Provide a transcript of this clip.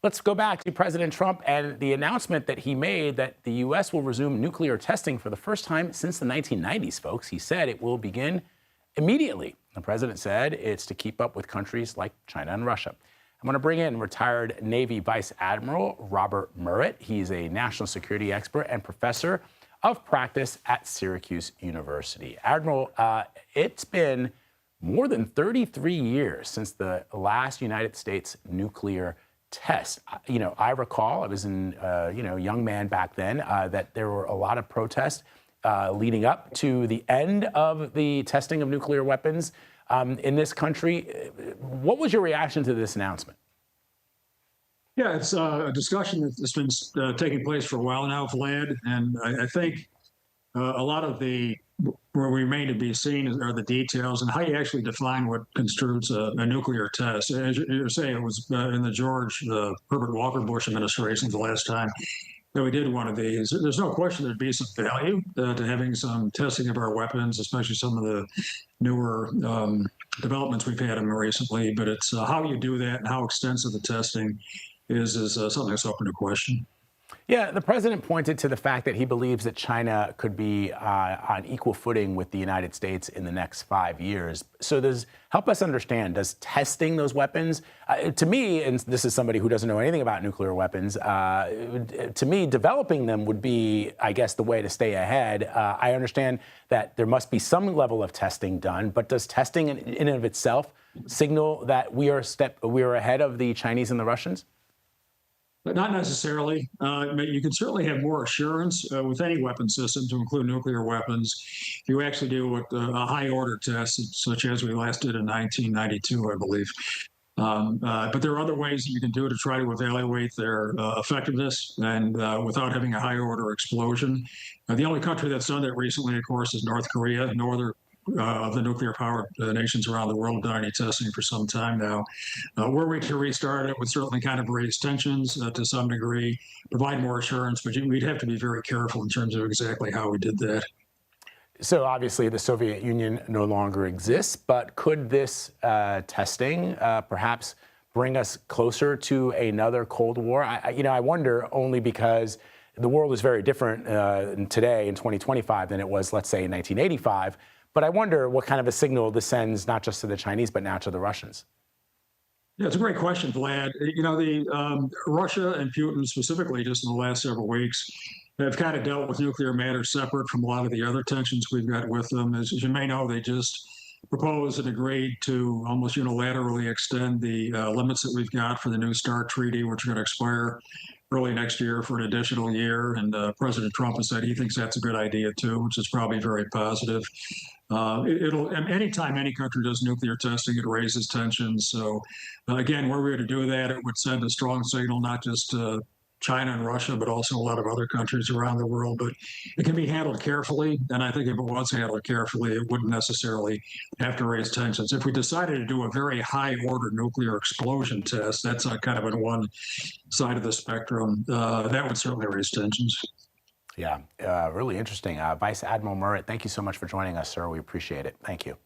Let's go back to President Trump and the announcement that he made that the U.S. will resume nuclear testing for the first time since the 1990s, folks. He said it will begin immediately. The president said it's to keep up with countries like China and Russia. I'm going to bring in retired Navy Vice Admiral Robert Murrett. He's a national security expert and professor of practice at Syracuse University. Admiral, it's been more than 33 years since the last United States nuclear test. I recall, I was a young man back then, that there were a lot of protests leading up to the end of the testing of nuclear weapons in this country. What was your reaction to this announcement? Yeah, it's a discussion that's been taking place for a while now, Vlad, and I think a lot of where we remain to be seen are the details and how you actually define what constitutes a nuclear test. As you're saying, it was in the Herbert Walker Bush administration the last time that we did one of these. There's no question there'd be some value to having some testing of our weapons, especially some of the newer developments we've had them recently. But it's how you do that and how extensive the testing is something that's open to question. Yeah, the president pointed to the fact that he believes that China could be on equal footing with the United States in the next 5 years. So help us understand, does testing those weapons, to me, and this is somebody who doesn't know anything about nuclear weapons, to me, developing them would be, I guess, the way to stay ahead. I understand that there must be some level of testing done, but does testing in and of itself signal that we are ahead of the Chinese and the Russians? But not necessarily. You can certainly have more assurance with any weapon system, to include nuclear weapons. If you actually do a high-order test, such as we last did in 1992, I believe. But there are other ways that you can do to try to evaluate their effectiveness and without having a high-order explosion. The only country that's done that recently, of course, is North Korea. No other of the nuclear-powered nations around the world have done any testing for some time now. Were we to restart it, would certainly kind of raise tensions to some degree, provide more assurance, but we'd have to be very careful in terms of exactly how we did that. So obviously the Soviet Union no longer exists, but could this testing perhaps bring us closer to another Cold War? I wonder, only because the world is very different today in 2025 than it was, let's say, in 1985. But I wonder what kind of a signal this sends, not just to the Chinese, but now to the Russians. Yeah, it's a great question, Vlad. Russia and Putin specifically, just in the last several weeks, have kind of dealt with nuclear matters separate from a lot of the other tensions we've got with them. As you may know, they just proposed and agreed to almost unilaterally extend the limits that we've got for the New START treaty, which are going to expire early next year for an additional year. And President Trump has said he thinks that's a good idea, too, which is probably very positive. Anytime any country does nuclear testing, it raises tensions. So, again, were we to do that, it would send a strong signal, not just to China and Russia, but also a lot of other countries around the world. But it can be handled carefully. And I think if it was handled carefully, it wouldn't necessarily have to raise tensions. If we decided to do a very high-order nuclear explosion test, that's kind of on one side of the spectrum, that would certainly raise tensions. Yeah, really interesting. Vice Admiral Murrett, thank you so much for joining us, sir. We appreciate it. Thank you.